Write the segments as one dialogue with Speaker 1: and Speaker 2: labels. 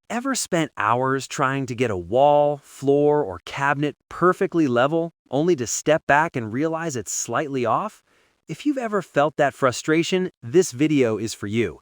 Speaker 1: Ever spent hours trying to get a wall, floor, or cabinet perfectly level, only to step back and realize it's slightly off? If you've ever felt that frustration, this video is for you.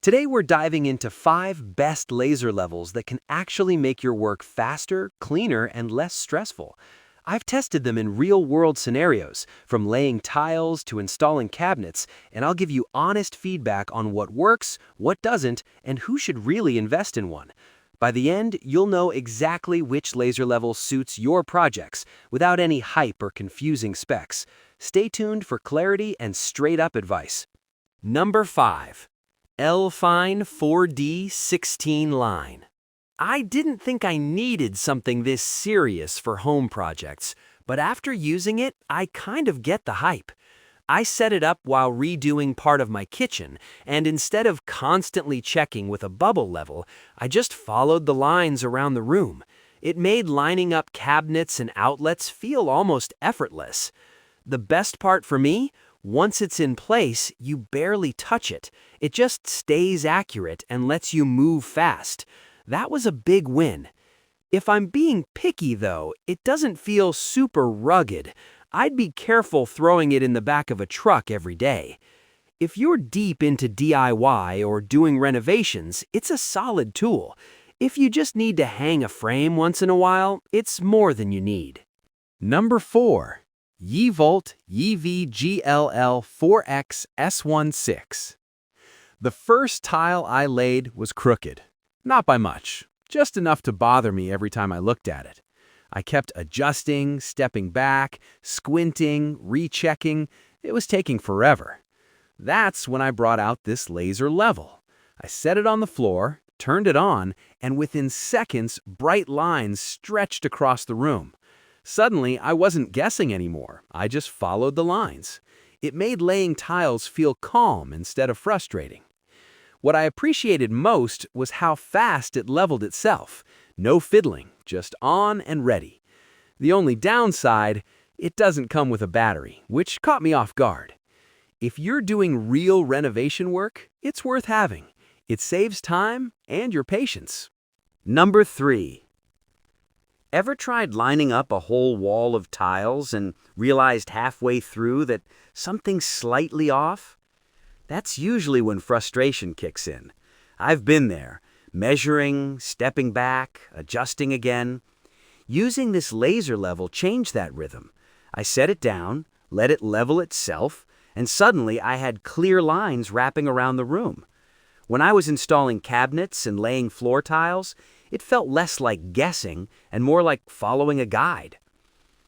Speaker 1: Today we're diving into 5 best laser levels that can actually make your work faster, cleaner, and less stressful. I've tested them in real-world scenarios, from laying tiles to installing cabinets, and I'll give you honest feedback on what works, what doesn't, and who should really invest in one. By the end, you'll know exactly which laser level suits your projects, without any hype or confusing specs. Stay tuned for clarity and straight-up advice. Number 5. LFINE 4D 16 line. I didn't think I needed something this serious for home projects, but after using it, I kind of get the hype. I set it up while redoing part of my kitchen, and instead of constantly checking with a bubble level, I just followed the lines around the room. It made lining up cabinets and outlets feel almost effortless. The best part for me? Once it's in place, you barely touch it. It just stays accurate and lets you move fast. That was a big win. If I'm being picky though, it doesn't feel super rugged. I'd be careful throwing it in the back of a truck every day. If you're deep into DIY or doing renovations, it's a solid tool. If you just need to hang a frame once in a while, it's more than you need. Number 4. YEVOLT YEVGLL4X S16. The first tile I laid was crooked. Not by much, just enough to bother me every time I looked at it. I kept adjusting, stepping back, squinting, rechecking. It was taking forever. That's when I brought out this laser level. I set it on the floor, turned it on, and within seconds, bright lines stretched across the room. Suddenly, I wasn't guessing anymore. I just followed the lines. It made laying tiles feel calm instead of frustrating. What I appreciated most was how fast it leveled itself. No fiddling, just on and ready. The only downside, it doesn't come with a battery, which caught me off guard. If you're doing real renovation work, it's worth having. It saves time and your patience. Number 3. Ever tried lining up a whole wall of tiles and realized halfway through that something's slightly off? That's usually when frustration kicks in. I've been there, measuring, stepping back, adjusting again. Using this laser level changed that rhythm. I set it down, let it level itself, and suddenly I had clear lines wrapping around the room. When I was installing cabinets and laying floor tiles, it felt less like guessing and more like following a guide.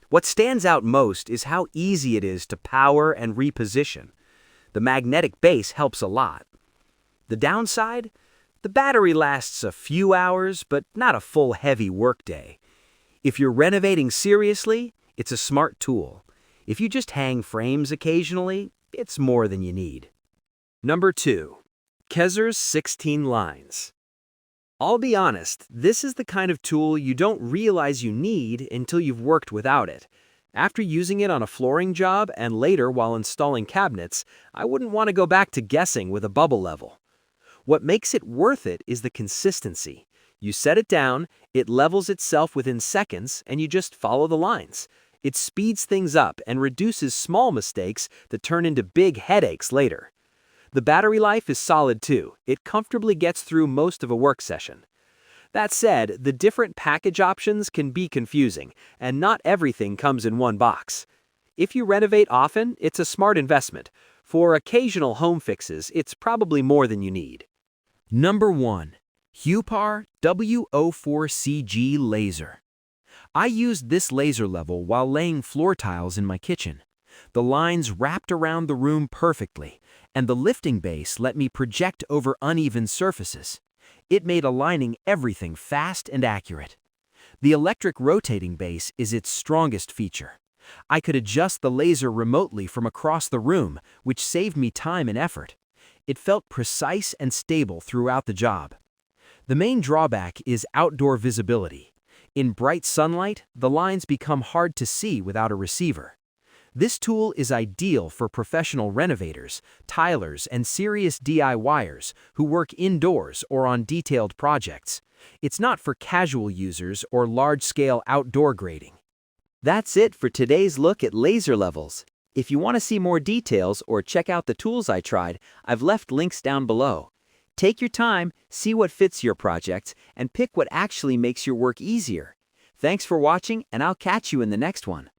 Speaker 1: What stands out most is how easy it is to power and reposition. The magnetic base helps a lot. The downside? The battery lasts a few hours, but not a full heavy workday. If you're renovating seriously, it's a smart tool. If you just hang frames occasionally, it's more than you need. Number 2. KEZERS 16 lines. I'll be honest, this is the kind of tool you don't realize you need until you've worked without it. After using it on a flooring job and later while installing cabinets, I wouldn't want to go back to guessing with a bubble level. What makes it worth it is the consistency. You set it down, it levels itself within seconds, and you just follow the lines. It speeds things up and reduces small mistakes that turn into big headaches later. The battery life is solid too. It comfortably gets through most of a work session. That said, the different package options can be confusing, and not everything comes in one box. If you renovate often, it's a smart investment. For occasional home fixes, it's probably more than you need. Number 1. Huepar W04CG Laser. I used this laser level while laying floor tiles in my kitchen. The lines wrapped around the room perfectly, and the lifting base let me project over uneven surfaces. It made aligning everything fast and accurate. The electric rotating base is its strongest feature. I could adjust the laser remotely from across the room, which saved me time and effort. It felt precise and stable throughout the job. The main drawback is outdoor visibility. In bright sunlight, the lines become hard to see without a receiver. This tool is ideal for professional renovators, tilers, and serious DIYers who work indoors or on detailed projects. It's not for casual users or large-scale outdoor grading.
Speaker 2: That's it for today's look at laser levels. If you want to see more details or check out the tools I tried, I've left links down below. Take your time, see what fits your projects, and pick what actually makes your work easier. Thanks for watching, and I'll catch you in the next one.